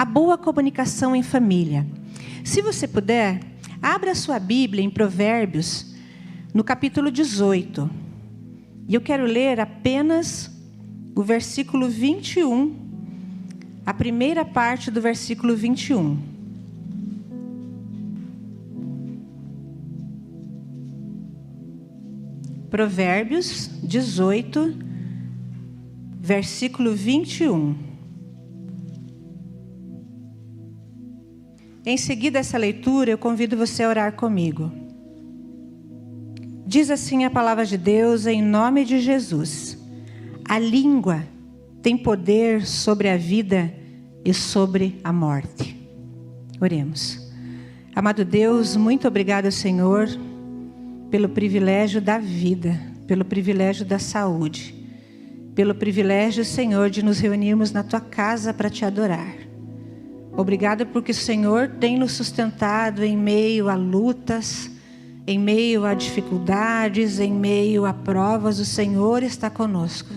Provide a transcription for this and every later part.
A boa comunicação em família. Se você puder, abra sua Bíblia em Provérbios, no capítulo 18. E eu quero ler apenas o versículo 21, a primeira parte do versículo 21. Provérbios 18, versículo 21. Em seguida a essa leitura, eu convido você a orar comigo. Diz assim a palavra de Deus em nome de Jesus: a língua tem poder sobre a vida e sobre a morte. Oremos. Amado Deus, muito obrigado, Senhor, pelo privilégio da vida, pelo privilégio da saúde, pelo privilégio, Senhor, de nos reunirmos na Tua casa para Te adorar. Obrigado porque o Senhor tem nos sustentado em meio a lutas, em meio a dificuldades, em meio a provas. O Senhor está conosco.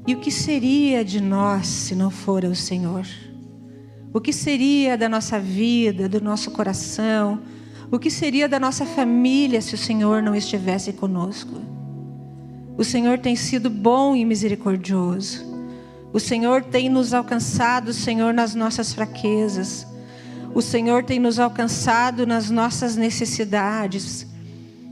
E o que seria de nós se não for o Senhor? O que seria da nossa vida, do nosso coração? O que seria da nossa família se o Senhor não estivesse conosco? O Senhor tem sido bom e misericordioso. O Senhor tem nos alcançado, Senhor, nas nossas fraquezas. O Senhor tem nos alcançado nas nossas necessidades.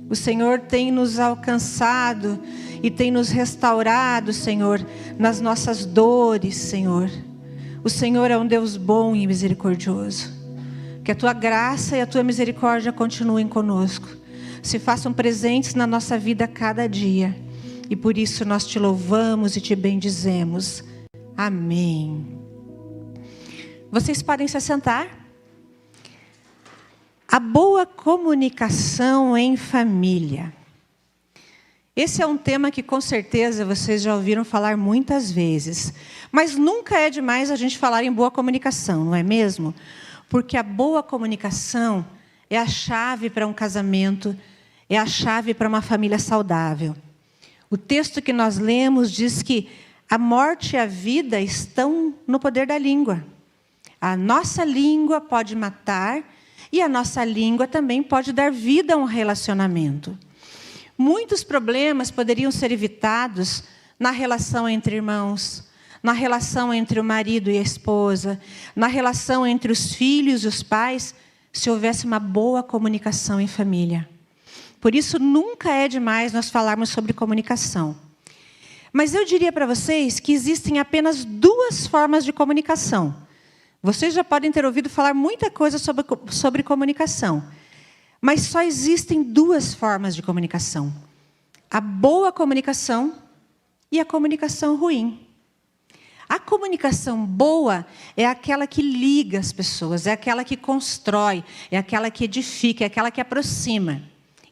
O Senhor tem nos alcançado e tem nos restaurado, Senhor, nas nossas dores, Senhor. O Senhor é um Deus bom e misericordioso. Que a Tua graça e a Tua misericórdia continuem conosco. Se façam presentes na nossa vida a cada dia. E por isso nós Te louvamos e Te bendizemos. Amém. Vocês podem se assentar. A boa comunicação em família. Esse é um tema que com certeza vocês já ouviram falar muitas vezes. Mas nunca é demais a gente falar em boa comunicação, não é mesmo? Porque a boa comunicação é a chave para um casamento, é a chave para uma família saudável. O texto que nós lemos diz que a morte e a vida estão no poder da língua. A nossa língua pode matar e a nossa língua também pode dar vida a um relacionamento. Muitos problemas poderiam ser evitados na relação entre irmãos, na relação entre o marido e a esposa, na relação entre os filhos e os pais, se houvesse uma boa comunicação em família. Por isso, nunca é demais nós falarmos sobre comunicação. Mas eu diria para vocês que existem apenas duas formas de comunicação. Vocês já podem ter ouvido falar muita coisa sobre comunicação. Mas só existem duas formas de comunicação. A boa comunicação e a comunicação ruim. A comunicação boa é aquela que liga as pessoas, é aquela que constrói, é aquela que edifica, é aquela que aproxima.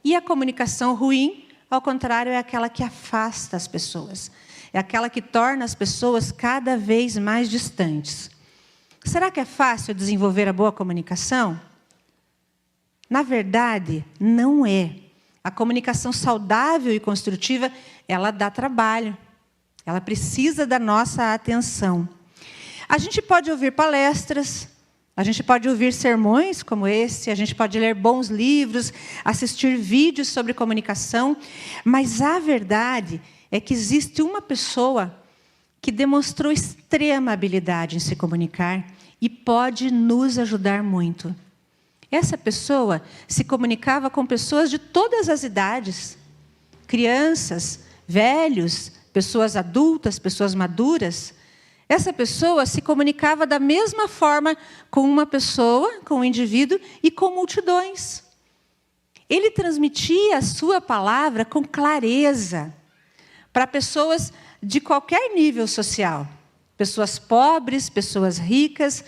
E a comunicação ruim, ao contrário, é aquela que afasta as pessoas. É aquela que torna as pessoas cada vez mais distantes. Será que é fácil desenvolver a boa comunicação? Na verdade, não é. A comunicação saudável e construtiva, ela dá trabalho. Ela precisa da nossa atenção. A gente pode ouvir palestras, a gente pode ouvir sermões como esse, a gente pode ler bons livros, assistir vídeos sobre comunicação, mas a verdade é que existe uma pessoa que demonstrou extrema habilidade em se comunicar e pode nos ajudar muito. Essa pessoa se comunicava com pessoas de todas as idades, crianças, velhos, pessoas adultas, pessoas maduras. Essa pessoa se comunicava da mesma forma com uma pessoa, com um indivíduo e com multidões. Ele transmitia a sua palavra com clareza para pessoas de qualquer nível social. Pessoas pobres, pessoas ricas,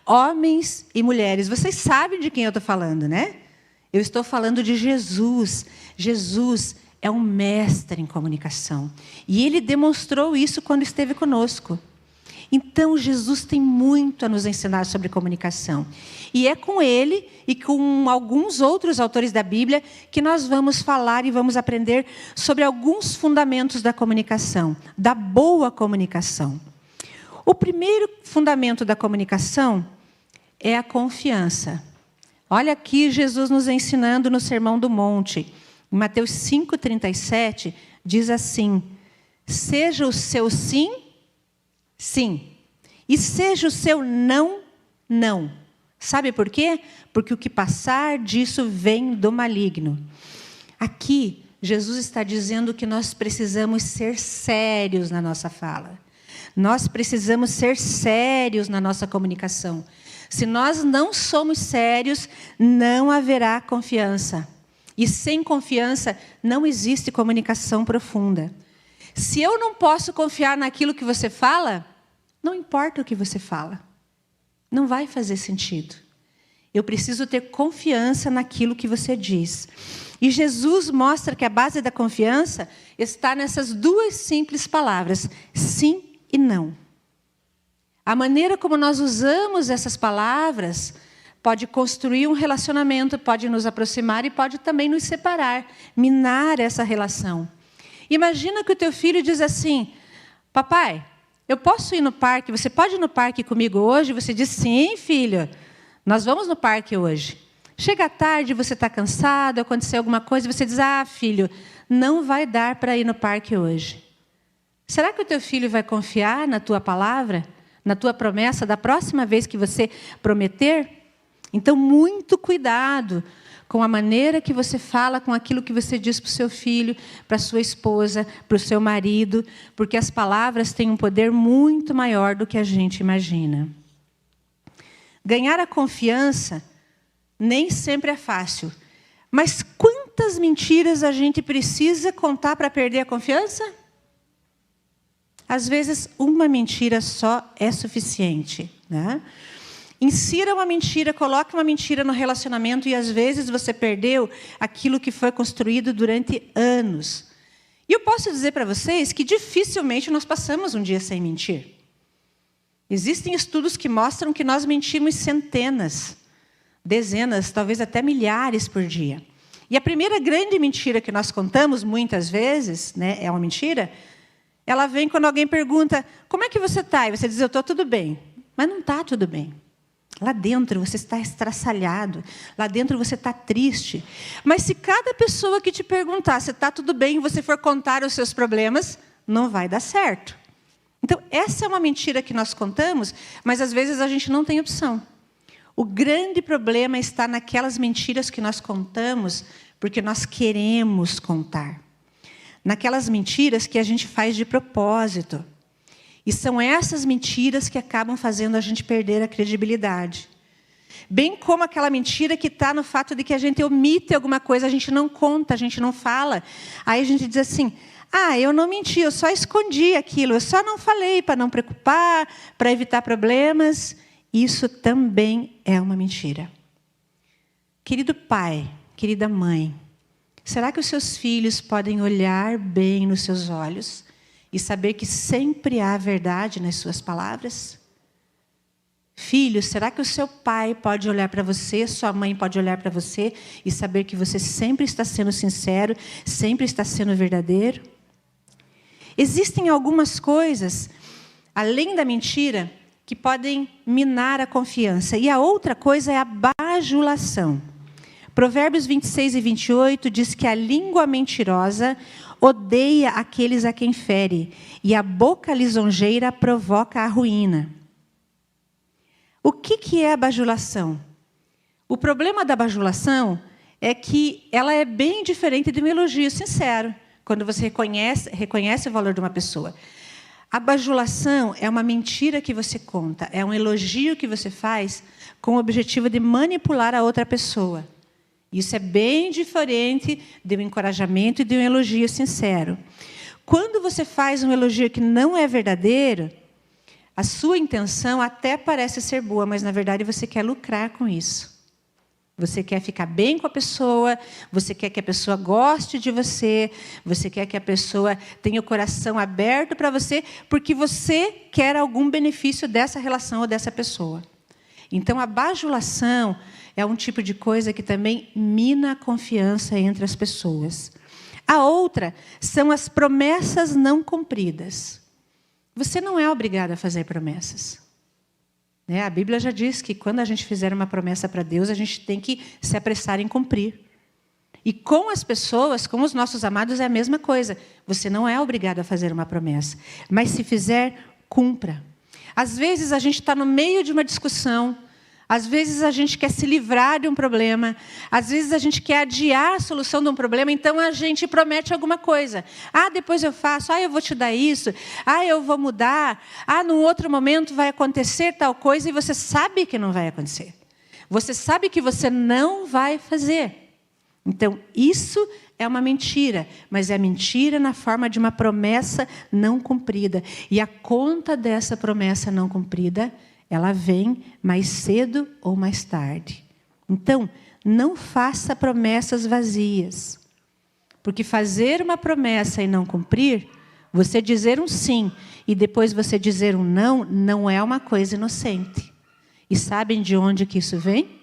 homens e mulheres. Vocês sabem de quem eu estou falando, né? Eu estou falando de Jesus. Jesus é um mestre em comunicação. E ele demonstrou isso quando esteve conosco. Então, Jesus tem muito a nos ensinar sobre comunicação. E é com ele e com alguns outros autores da Bíblia que nós vamos falar e vamos aprender sobre alguns fundamentos da comunicação, da boa comunicação. O primeiro fundamento da comunicação é a confiança. Olha aqui Jesus nos ensinando no Sermão do Monte. Em Mateus 5,37, diz assim: seja o seu sim, sim. E seja o seu não, não. Sabe por quê? Porque o que passar disso vem do maligno. Aqui, Jesus está dizendo que nós precisamos ser sérios na nossa fala. Nós precisamos ser sérios na nossa comunicação. Se nós não somos sérios, não haverá confiança. E sem confiança, não existe comunicação profunda. Se eu não posso confiar naquilo que você fala, não importa o que você fala. Não vai fazer sentido. Eu preciso ter confiança naquilo que você diz. E Jesus mostra que a base da confiança está nessas duas simples palavras, sim e não. A maneira como nós usamos essas palavras pode construir um relacionamento, pode nos aproximar e pode também nos separar, minar essa relação. Imagina que o teu filho diz assim: papai, eu posso ir no parque? Você pode ir no parque comigo hoje? Você diz: sim, filho, nós vamos no parque hoje. Chega à tarde, você está cansado, aconteceu alguma coisa, e você diz: ah, filho, não vai dar para ir no parque hoje. Será que o teu filho vai confiar na tua palavra, na tua promessa, da próxima vez que você prometer? Então, muito cuidado com a maneira que você fala, com aquilo que você diz para o seu filho, para a sua esposa, para o seu marido, porque as palavras têm um poder muito maior do que a gente imagina. Ganhar a confiança nem sempre é fácil. Mas quantas mentiras a gente precisa contar para perder a confiança? Às vezes, uma mentira só é suficiente, né? Insira uma mentira, coloque uma mentira no relacionamento e, às vezes, você perdeu aquilo que foi construído durante anos. E eu posso dizer para vocês que dificilmente nós passamos um dia sem mentir. Existem estudos que mostram que nós mentimos centenas, dezenas, talvez até milhares por dia. E a primeira grande mentira que nós contamos, muitas vezes, né, é uma mentira, ela vem quando alguém pergunta: como é que você está? E você diz: eu estou tudo bem. Mas não está tudo bem. Lá dentro você está estraçalhado. Lá dentro você está triste. Mas se cada pessoa que te perguntar se está tudo bem e você for contar os seus problemas, não vai dar certo. Então, essa é uma mentira que nós contamos, mas às vezes a gente não tem opção. O grande problema está naquelas mentiras que nós contamos porque nós queremos contar. Naquelas mentiras que a gente faz de propósito. E são essas mentiras que acabam fazendo a gente perder a credibilidade. Bem como aquela mentira que está no fato de que a gente omite alguma coisa, a gente não conta, a gente não fala. Aí a gente diz assim: ah, eu não menti, eu só escondi aquilo, eu só não falei para não preocupar, para evitar problemas. Isso também é uma mentira. Querido pai, querida mãe, será que os seus filhos podem olhar bem nos seus olhos e saber que sempre há verdade nas suas palavras? Filhos, será que o seu pai pode olhar para você, sua mãe pode olhar para você e saber que você sempre está sendo sincero, sempre está sendo verdadeiro? Existem algumas coisas, além da mentira, que podem minar a confiança. E a outra coisa é a bajulação. Provérbios 26 e 28 diz que a língua mentirosa odeia aqueles a quem fere, e a boca lisonjeira provoca a ruína. O que é a bajulação? O problema da bajulação é que ela é bem diferente de um elogio sincero, quando você reconhece o valor de uma pessoa. A bajulação é uma mentira que você conta, é um elogio que você faz com o objetivo de manipular a outra pessoa. Isso é bem diferente de um encorajamento e de um elogio sincero. Quando você faz um elogio que não é verdadeiro, a sua intenção até parece ser boa, mas, na verdade, você quer lucrar com isso. Você quer ficar bem com a pessoa, você quer que a pessoa goste de você, você quer que a pessoa tenha o coração aberto para você, porque você quer algum benefício dessa relação ou dessa pessoa. Então, a bajulação é um tipo de coisa que também mina a confiança entre as pessoas. A outra são as promessas não cumpridas. Você não é obrigado a fazer promessas. A Bíblia já diz que quando a gente fizer uma promessa para Deus, a gente tem que se apressar em cumprir. E com as pessoas, com os nossos amados, é a mesma coisa. Você não é obrigado a fazer uma promessa. Mas se fizer, cumpra. Às vezes a gente está no meio de uma discussão. Às vezes a gente quer se livrar de um problema. Às vezes a gente quer adiar a solução de um problema. Então a gente promete alguma coisa. Depois eu faço. Eu vou te dar isso. Eu vou mudar. Num outro momento vai acontecer tal coisa. E você sabe que não vai acontecer. Você sabe que você não vai fazer. Então isso é uma mentira. Mas é mentira na forma de uma promessa não cumprida. E a conta dessa promessa não cumprida, ela vem mais cedo ou mais tarde. Então, não faça promessas vazias. Porque fazer uma promessa e não cumprir, você dizer um sim e depois você dizer um não, não é uma coisa inocente. E sabem de onde que isso vem?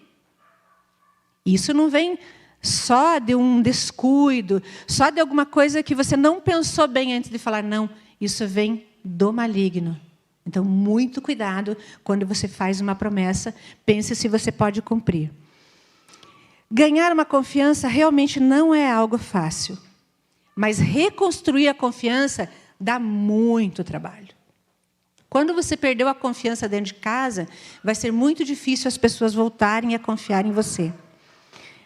Isso não vem só de um descuido, só de alguma coisa que você não pensou bem antes de falar não. Isso vem do maligno. Então, muito cuidado quando você faz uma promessa, pense se você pode cumprir. Ganhar uma confiança realmente não é algo fácil, mas reconstruir a confiança dá muito trabalho. Quando você perdeu a confiança dentro de casa, vai ser muito difícil as pessoas voltarem a confiar em você.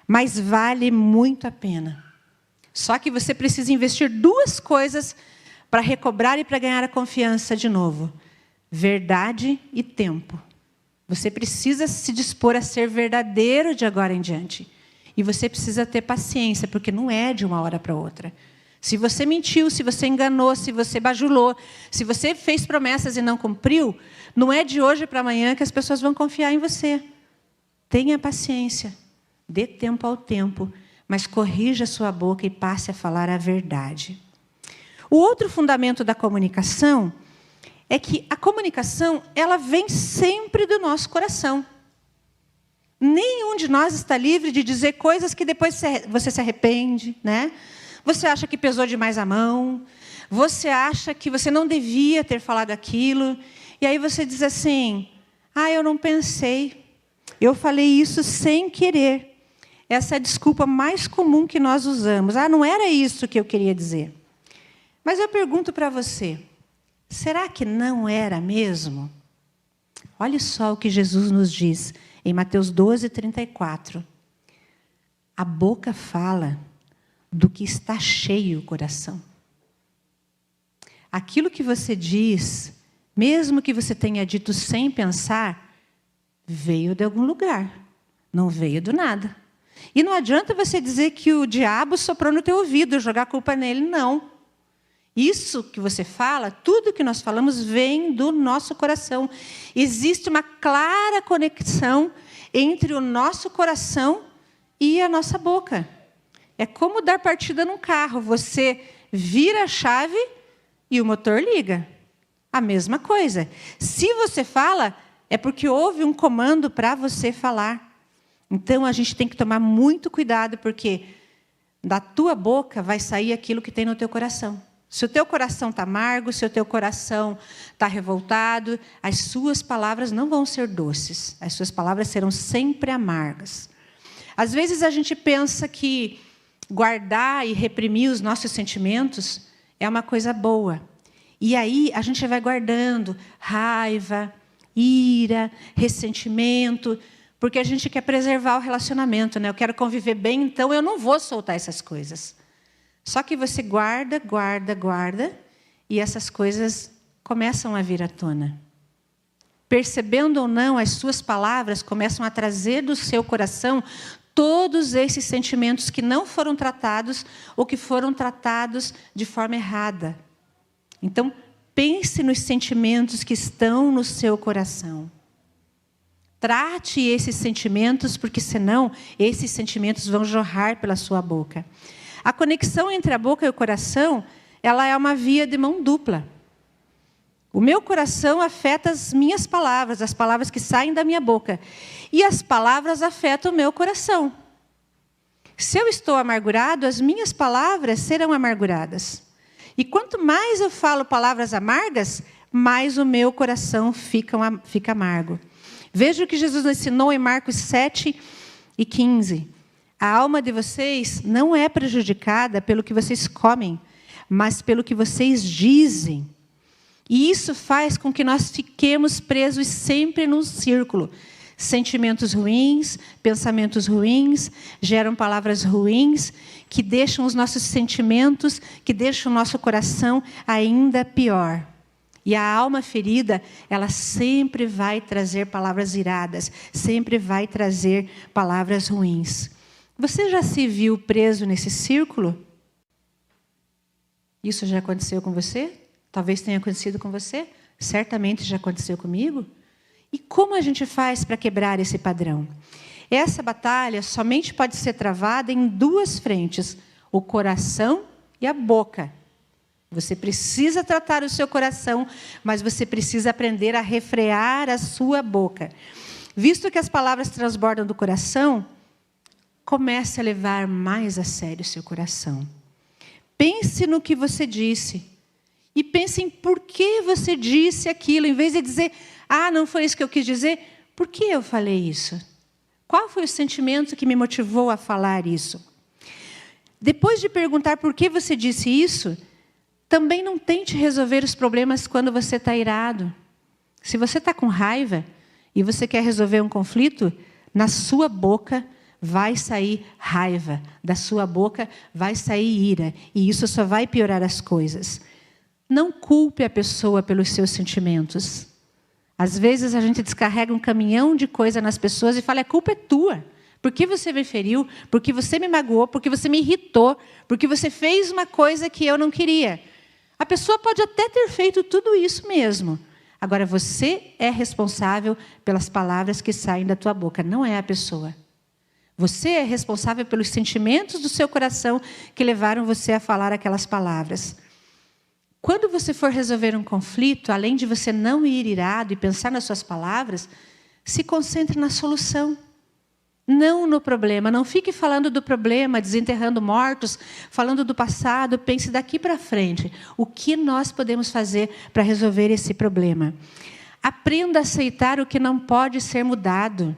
Mas vale muito a pena. Só que você precisa investir 2 coisas para recobrar e para ganhar a confiança de novo. Verdade e tempo. Você precisa se dispor a ser verdadeiro de agora em diante. E você precisa ter paciência, porque não é de uma hora para outra. Se você mentiu, se você enganou, se você bajulou, se você fez promessas e não cumpriu, não é de hoje para amanhã que as pessoas vão confiar em você. Tenha paciência. Dê tempo ao tempo, mas corrija a sua boca e passe a falar a verdade. O outro fundamento da comunicação é que a comunicação, ela vem sempre do nosso coração. Nenhum de nós está livre de dizer coisas que depois você se arrepende, né? Você acha que pesou demais a mão, você acha que você não devia ter falado aquilo, e aí você diz assim, eu não pensei, eu falei isso sem querer. Essa é a desculpa mais comum que nós usamos. Não era isso que eu queria dizer. Mas eu pergunto para você, será que não era mesmo? Olha só o que Jesus nos diz em Mateus 12:34. A boca fala do que está cheio o coração. Aquilo que você diz, mesmo que você tenha dito sem pensar, veio de algum lugar, não veio do nada. E não adianta você dizer que o diabo soprou no teu ouvido, jogar a culpa nele, não. Isso que você fala, tudo que nós falamos vem do nosso coração. Existe uma clara conexão entre o nosso coração e a nossa boca. É como dar partida num carro. Você vira a chave e o motor liga. A mesma coisa. Se você fala, é porque houve um comando para você falar. Então, a gente tem que tomar muito cuidado, porque da tua boca vai sair aquilo que tem no teu coração. Se o teu coração está amargo, se o teu coração está revoltado, as suas palavras não vão ser doces. As suas palavras serão sempre amargas. Às vezes, a gente pensa que guardar e reprimir os nossos sentimentos é uma coisa boa. E aí, a gente vai guardando raiva, ira, ressentimento, porque a gente quer preservar o relacionamento, né? Eu quero conviver bem, então eu não vou soltar essas coisas. Só que você guarda, e essas coisas começam a vir à tona. Percebendo ou não, as suas palavras começam a trazer do seu coração todos esses sentimentos que não foram tratados ou que foram tratados de forma errada. Então, pense nos sentimentos que estão no seu coração. Trate esses sentimentos, porque senão esses sentimentos vão jorrar pela sua boca. A conexão entre a boca e o coração, ela é uma via de mão dupla. O meu coração afeta as minhas palavras, as palavras que saem da minha boca. E as palavras afetam o meu coração. Se eu estou amargurado, as minhas palavras serão amarguradas. E quanto mais eu falo palavras amargas, mais o meu coração fica amargo. Veja o que Jesus ensinou em Marcos 7:15. A alma de vocês não é prejudicada pelo que vocês comem, mas pelo que vocês dizem. E isso faz com que nós fiquemos presos sempre num círculo. Sentimentos ruins, pensamentos ruins, geram palavras ruins, que deixam os nossos sentimentos, que deixam o nosso coração ainda pior. E a alma ferida, ela sempre vai trazer palavras iradas, sempre vai trazer palavras ruins. Você já se viu preso nesse círculo? Isso já aconteceu com você? Talvez tenha acontecido com você? Certamente já aconteceu comigo. E como a gente faz para quebrar esse padrão? Essa batalha somente pode ser travada em duas frentes: o coração e a boca. Você precisa tratar o seu coração, mas você precisa aprender a refrear a sua boca. Visto que as palavras transbordam do coração, comece a levar mais a sério o seu coração. Pense no que você disse. E pense em por que você disse aquilo. Em vez de dizer, não foi isso que eu quis dizer. Por que eu falei isso? Qual foi o sentimento que me motivou a falar isso? Depois de perguntar por que você disse isso, também não tente resolver os problemas quando você está irado. Se você está com raiva e você quer resolver um conflito, na sua boca vai sair raiva, da sua boca vai sair ira, e isso só vai piorar as coisas. Não culpe a pessoa pelos seus sentimentos. Às vezes a gente descarrega um caminhão de coisa nas pessoas e fala, a culpa é tua. Porque você me feriu, porque você me magoou, porque você me irritou, porque você fez uma coisa que eu não queria. A pessoa pode até ter feito tudo isso mesmo. Agora, você é responsável pelas palavras que saem da tua boca, não é a pessoa. Você é responsável pelos sentimentos do seu coração que levaram você a falar aquelas palavras. Quando você for resolver um conflito, além de você não ir irado e pensar nas suas palavras, se concentre na solução. Não no problema. Não fique falando do problema, desenterrando mortos, falando do passado. Pense daqui para frente. O que nós podemos fazer para resolver esse problema? Aprenda a aceitar o que não pode ser mudado.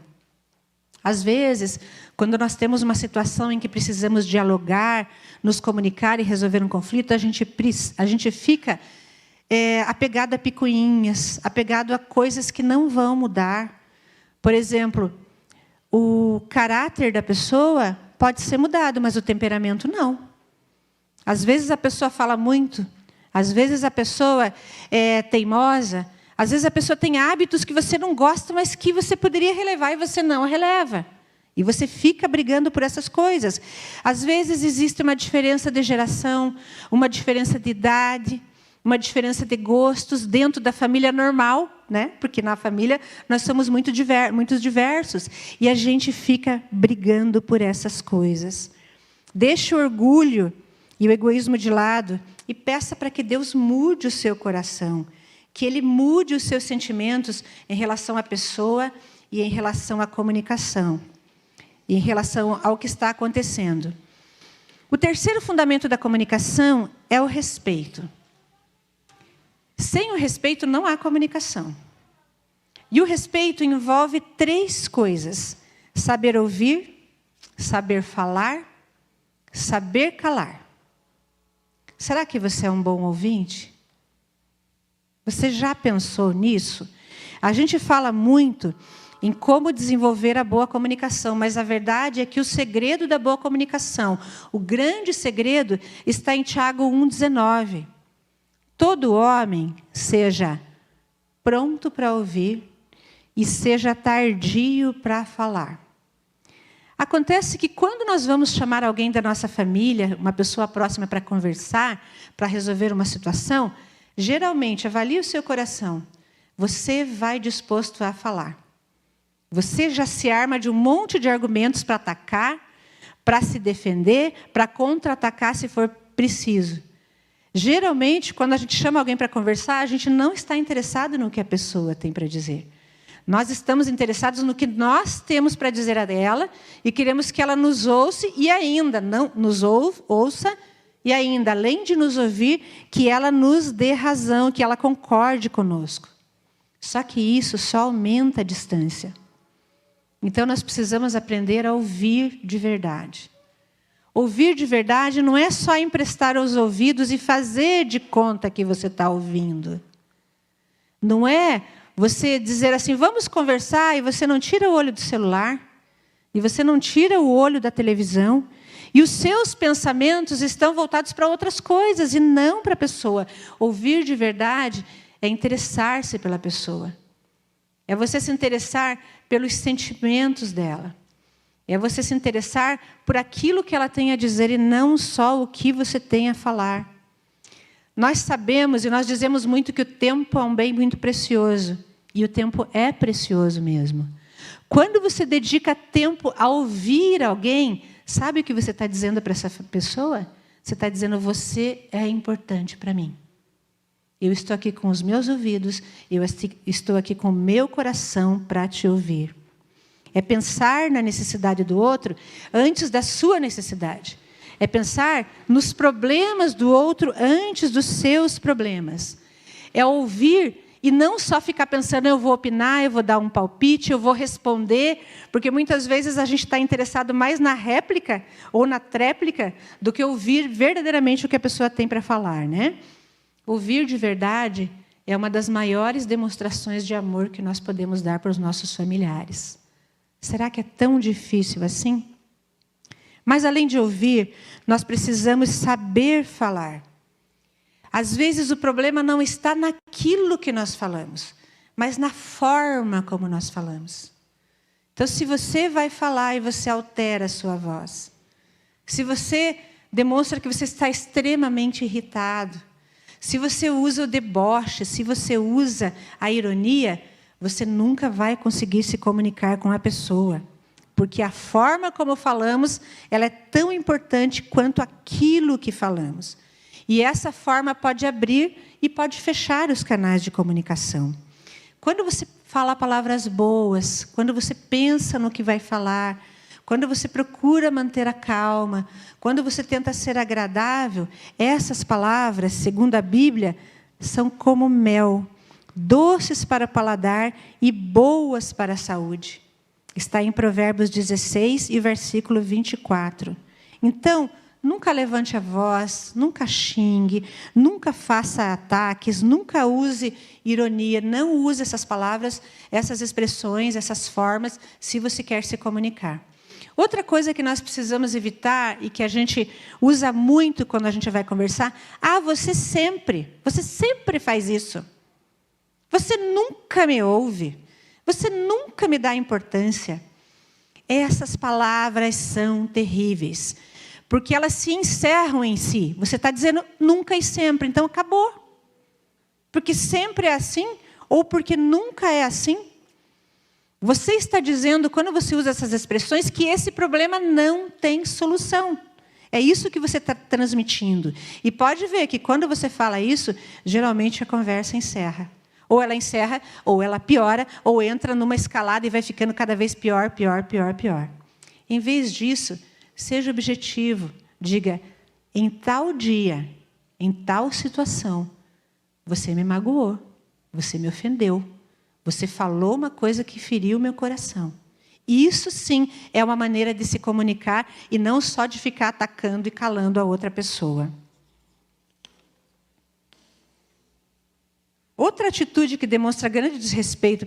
Às vezes, quando nós temos uma situação em que precisamos dialogar, nos comunicar e resolver um conflito, a gente fica apegado a picuinhas, apegado a coisas que não vão mudar. Por exemplo, o caráter da pessoa pode ser mudado, mas o temperamento não. Às vezes a pessoa fala muito, às vezes a pessoa é teimosa, às vezes a pessoa tem hábitos que você não gosta, mas que você poderia relevar e você não releva. E você fica brigando por essas coisas. Às vezes existe uma diferença de geração, uma diferença de idade, uma diferença de gostos dentro da família normal, né? Porque na família nós somos muito diversos. E a gente fica brigando por essas coisas. Deixe o orgulho e o egoísmo de lado e peça para que Deus mude o seu coração. Que Ele mude os seus sentimentos em relação à pessoa e em relação à comunicação. E em relação ao que está acontecendo. O terceiro fundamento da comunicação é o respeito. Sem o respeito não há comunicação. E o respeito envolve 3 coisas: saber ouvir, saber falar, saber calar. Será que você é um bom ouvinte? Você já pensou nisso? A gente fala muito em como desenvolver a boa comunicação, mas a verdade é que o segredo da boa comunicação, o grande segredo, está em Tiago 1,19. Todo homem seja pronto para ouvir e seja tardio para falar. Acontece que quando nós vamos chamar alguém da nossa família, uma pessoa próxima para conversar, para resolver uma situação, geralmente, avalie o seu coração. Você vai disposto a falar. Você já se arma de um monte de argumentos para atacar, para se defender, para contra-atacar se for preciso. Geralmente, quando a gente chama alguém para conversar, a gente não está interessado no que a pessoa tem para dizer. Nós estamos interessados no que nós temos para dizer a ela e queremos que ela nos ouça e ainda não nos ouça E ainda, além de nos ouvir, que ela nos dê razão, que ela concorde conosco. Só que isso só aumenta a distância. Então, nós precisamos aprender a ouvir de verdade. Ouvir de verdade não é só emprestar os ouvidos e fazer de conta que você está ouvindo. Não é você dizer assim, vamos conversar, e você não tira o olho do celular, e você não tira o olho da televisão, e os seus pensamentos estão voltados para outras coisas, e não para a pessoa. Ouvir de verdade é interessar-se pela pessoa. É você se interessar pelos sentimentos dela. É você se interessar por aquilo que ela tem a dizer e não só o que você tem a falar. Nós sabemos e nós dizemos muito que o tempo é um bem muito precioso. E o tempo é precioso mesmo. Quando você dedica tempo a ouvir alguém, sabe o que você está dizendo para essa pessoa? Você está dizendo, você é importante para mim. Eu estou aqui com os meus ouvidos, eu estou aqui com o meu coração para te ouvir. É pensar na necessidade do outro antes da sua necessidade. É pensar nos problemas do outro antes dos seus problemas. É ouvir e não só ficar pensando, eu vou opinar, eu vou dar um palpite, eu vou responder, porque muitas vezes a gente está interessado mais na réplica ou na tréplica do que ouvir verdadeiramente o que a pessoa tem para falar, né? Ouvir de verdade é uma das maiores demonstrações de amor que nós podemos dar para os nossos familiares. Será que é tão difícil assim? Mas, além de ouvir, nós precisamos saber falar. Às vezes, o problema não está naquilo que nós falamos, mas na forma como nós falamos. Então, se você vai falar e você altera a sua voz, se você demonstra que você está extremamente irritado, se você usa o deboche, se você usa a ironia, você nunca vai conseguir se comunicar com a pessoa. Porque a forma como falamos, ela é tão importante quanto aquilo que falamos. E essa forma pode abrir e pode fechar os canais de comunicação. Quando você fala palavras boas, quando você pensa no que vai falar, quando você procura manter a calma, quando você tenta ser agradável, essas palavras, segundo a Bíblia, são como mel, doces para o paladar e boas para a saúde. Está em Provérbios 16 e versículo 24. Então, nunca levante a voz, nunca xingue, nunca faça ataques, nunca use ironia, não use essas palavras, essas expressões, essas formas, se você quer se comunicar. Outra coisa que nós precisamos evitar e que a gente usa muito quando a gente vai conversar, você sempre faz isso. Você nunca me ouve. Você nunca me dá importância. Essas palavras são terríveis, porque elas se encerram em si. Você está dizendo nunca e sempre, então acabou. Porque sempre é assim, ou porque nunca é assim. Você está dizendo, quando você usa essas expressões, que esse problema não tem solução. É isso que você está transmitindo. E pode ver que quando você fala isso, geralmente a conversa encerra. Ou ela encerra, ou ela piora, ou entra numa escalada e vai ficando cada vez pior, pior, pior, pior. Em vez disso, seja objetivo. Diga, em tal dia, em tal situação, você me magoou, você me ofendeu, você falou uma coisa que feriu meu coração. Isso, sim, é uma maneira de se comunicar e não só de ficar atacando e calando a outra pessoa. Outra atitude que demonstra grande desrespeito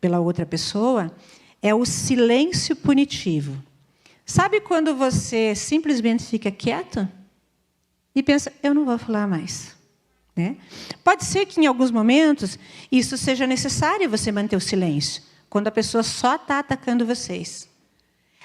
pela outra pessoa é o silêncio punitivo. Sabe quando você simplesmente fica quieto e pensa, eu não vou falar mais, né? Pode ser que em alguns momentos isso seja necessário você manter o silêncio, quando a pessoa só está atacando vocês.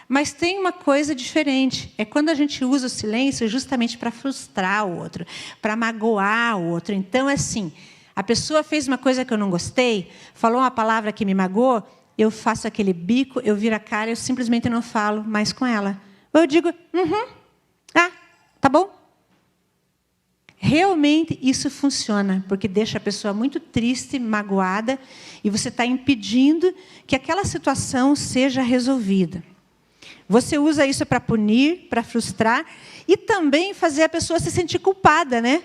Mas tem uma coisa diferente, é quando a gente usa o silêncio justamente para frustrar o outro, para magoar o outro. Então, assim, a pessoa fez uma coisa que eu não gostei, falou uma palavra que me magoou, eu faço aquele bico, eu viro a cara, eu simplesmente não falo mais com ela. Ou eu digo, tá bom. Realmente isso funciona, porque deixa a pessoa muito triste, magoada, e você está impedindo que aquela situação seja resolvida. Você usa isso para punir, para frustrar e também fazer a pessoa se sentir culpada, né?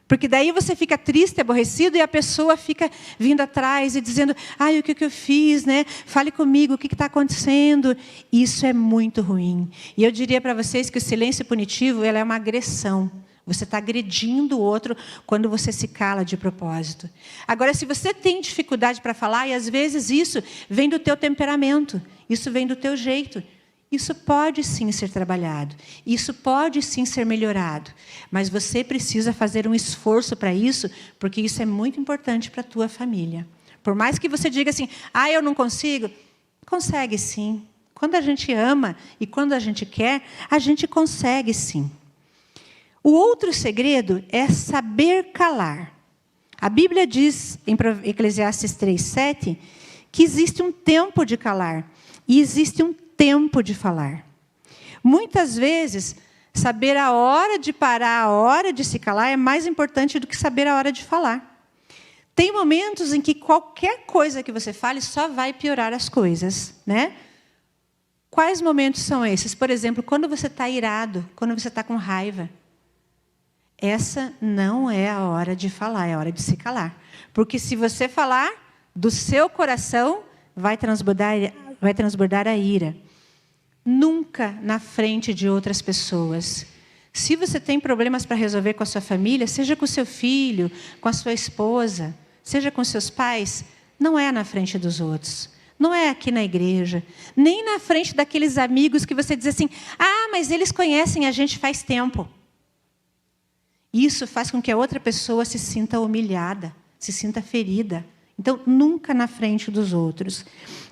Porque daí você fica triste, aborrecido, e a pessoa fica vindo atrás e dizendo, ai, o que eu fiz, né? Fale comigo, o que está acontecendo? Isso é muito ruim. E eu diria para vocês que o silêncio punitivo, ela é uma agressão. Você está agredindo o outro quando você se cala de propósito. Agora, se você tem dificuldade para falar, e às vezes isso vem do teu temperamento, isso vem do teu jeito, isso pode sim ser trabalhado, isso pode sim ser melhorado, mas você precisa fazer um esforço para isso, porque isso é muito importante para a tua família. Por mais que você diga assim, eu não consigo, consegue sim. Quando a gente ama e quando a gente quer, a gente consegue sim. O outro segredo é saber calar. A Bíblia diz, em Eclesiastes 3:7, que existe um tempo de calar e existe um tempo de falar. Muitas vezes, saber a hora de parar, a hora de se calar, é mais importante do que saber a hora de falar. Tem momentos em que qualquer coisa que você fale só vai piorar as coisas, né? Quais momentos são esses? Por exemplo, quando você está irado, quando você está com raiva. Essa não é a hora de falar, é a hora de se calar. Porque se você falar, do seu coração vai transbordar a ira. Nunca na frente de outras pessoas. Se você tem problemas para resolver com a sua família, seja com o seu filho, com a sua esposa, seja com seus pais, não é na frente dos outros. Não é aqui na igreja, nem na frente daqueles amigos que você diz assim, mas eles conhecem a gente faz tempo. Isso faz com que a outra pessoa se sinta humilhada, se sinta ferida. Então, nunca na frente dos outros.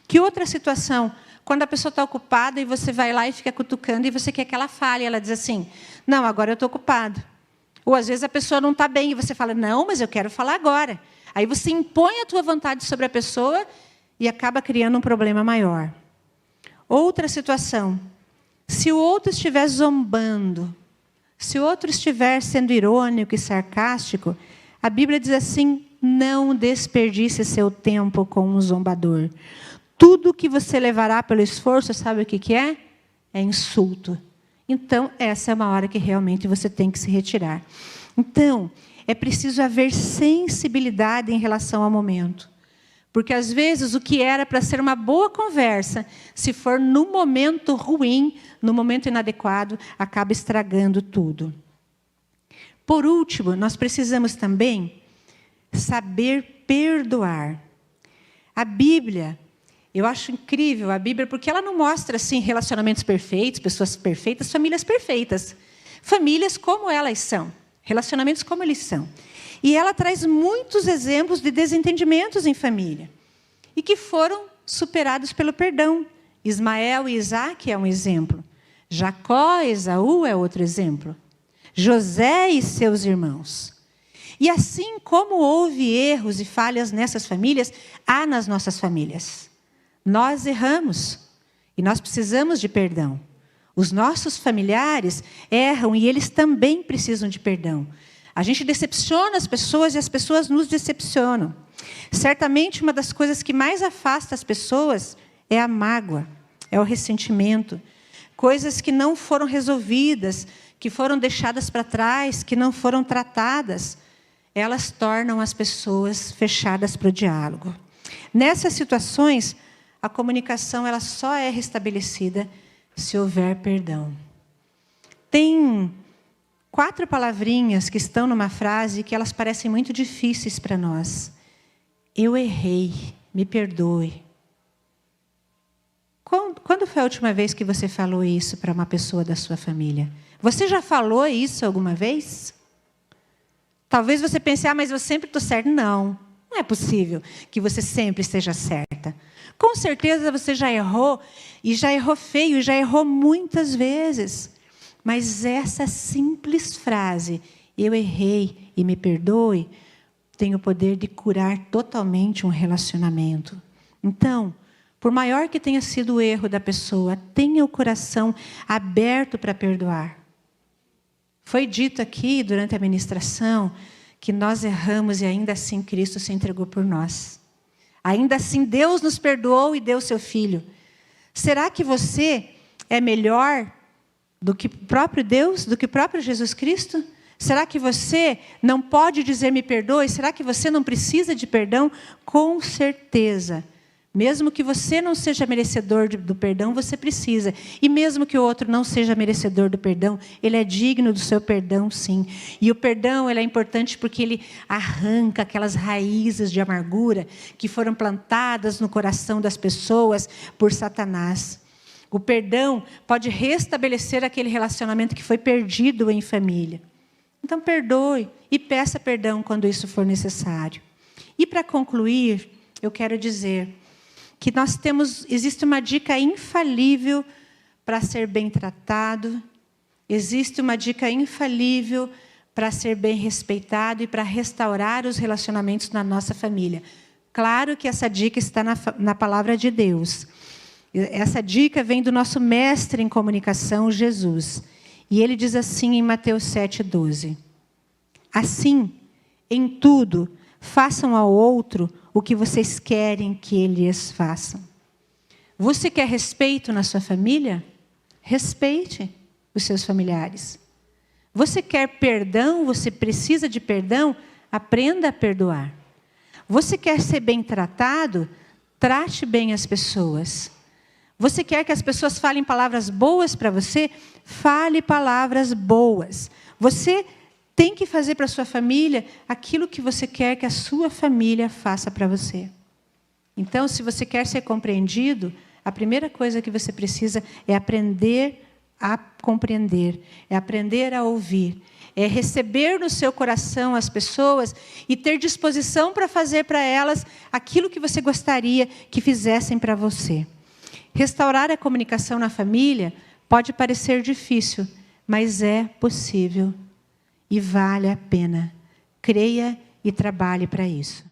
Que outra situação? Quando a pessoa está ocupada e você vai lá e fica cutucando e você quer que ela fale. Ela diz assim, não, agora eu estou ocupado. Ou às vezes a pessoa não está bem e você fala, não, mas eu quero falar agora. Aí você impõe a tua vontade sobre a pessoa e acaba criando um problema maior. Outra situação. Se o outro estiver zombando, se o outro estiver sendo irônico e sarcástico, a Bíblia diz assim, não desperdice seu tempo com um zombador. Tudo que você levará pelo esforço, sabe o que é? É insulto. Então, essa é uma hora que realmente você tem que se retirar. Então, é preciso haver sensibilidade em relação ao momento. Porque, às vezes, o que era para ser uma boa conversa, se for no momento ruim, no momento inadequado, acaba estragando tudo. Por último, nós precisamos também saber perdoar. A Bíblia, eu acho incrível a Bíblia, porque ela não mostra assim, relacionamentos perfeitos, pessoas perfeitas, famílias perfeitas. Famílias como elas são, relacionamentos como eles são. E ela traz muitos exemplos de desentendimentos em família. E que foram superados pelo perdão. Ismael e Isaque é um exemplo. Jacó e Esaú é outro exemplo. José e seus irmãos. E assim como houve erros e falhas nessas famílias, há nas nossas famílias. Nós erramos. E nós precisamos de perdão. Os nossos familiares erram e eles também precisam de perdão. A gente decepciona as pessoas e as pessoas nos decepcionam. Certamente, uma das coisas que mais afasta as pessoas é a mágoa, é o ressentimento. Coisas que não foram resolvidas, que foram deixadas para trás, que não foram tratadas, elas tornam as pessoas fechadas para o diálogo. Nessas situações, a comunicação ela só é restabelecida se houver perdão. Tem 4 palavrinhas que estão numa frase que elas parecem muito difíceis para nós. Eu errei, me perdoe. Quando foi a última vez que você falou isso para uma pessoa da sua família? Você já falou isso alguma vez? Talvez você pense, mas eu sempre estou certa. Não, não é possível que você sempre esteja certa. Com certeza você já errou, e já errou feio, e já errou muitas vezes. Mas essa simples frase, eu errei e me perdoe, tem o poder de curar totalmente um relacionamento. Então, por maior que tenha sido o erro da pessoa, tenha o coração aberto para perdoar. Foi dito aqui, durante a ministração, que nós erramos e ainda assim Cristo se entregou por nós. Ainda assim Deus nos perdoou e deu seu Filho. Será que você é melhor do que o próprio Deus, do que o próprio Jesus Cristo? Será que você não pode dizer me perdoe? Será que você não precisa de perdão? Com certeza. Mesmo que você não seja merecedor do perdão, você precisa. E mesmo que o outro não seja merecedor do perdão, ele é digno do seu perdão, sim. E o perdão ele é importante porque ele arranca aquelas raízes de amargura que foram plantadas no coração das pessoas por Satanás. O perdão pode restabelecer aquele relacionamento que foi perdido em família. Então, perdoe e peça perdão quando isso for necessário. E para concluir, eu quero dizer que existe uma dica infalível para ser bem tratado, existe uma dica infalível para ser bem respeitado e para restaurar os relacionamentos na nossa família. Claro que essa dica está na palavra de Deus. Essa dica vem do nosso mestre em comunicação, Jesus. E ele diz assim em Mateus 7,12. Assim, em tudo, façam ao outro o que vocês querem que eles façam. Você quer respeito na sua família? Respeite os seus familiares. Você quer perdão? Você precisa de perdão? Aprenda a perdoar. Você quer ser bem tratado? Trate bem as pessoas. Você quer que as pessoas falem palavras boas para você? Fale palavras boas. Você tem que fazer para a sua família aquilo que você quer que a sua família faça para você. Então, se você quer ser compreendido, a primeira coisa que você precisa é aprender a compreender, é aprender a ouvir, é receber no seu coração as pessoas e ter disposição para fazer para elas aquilo que você gostaria que fizessem para você. Restaurar a comunicação na família pode parecer difícil, mas é possível. E vale a pena. Creia e trabalhe para isso.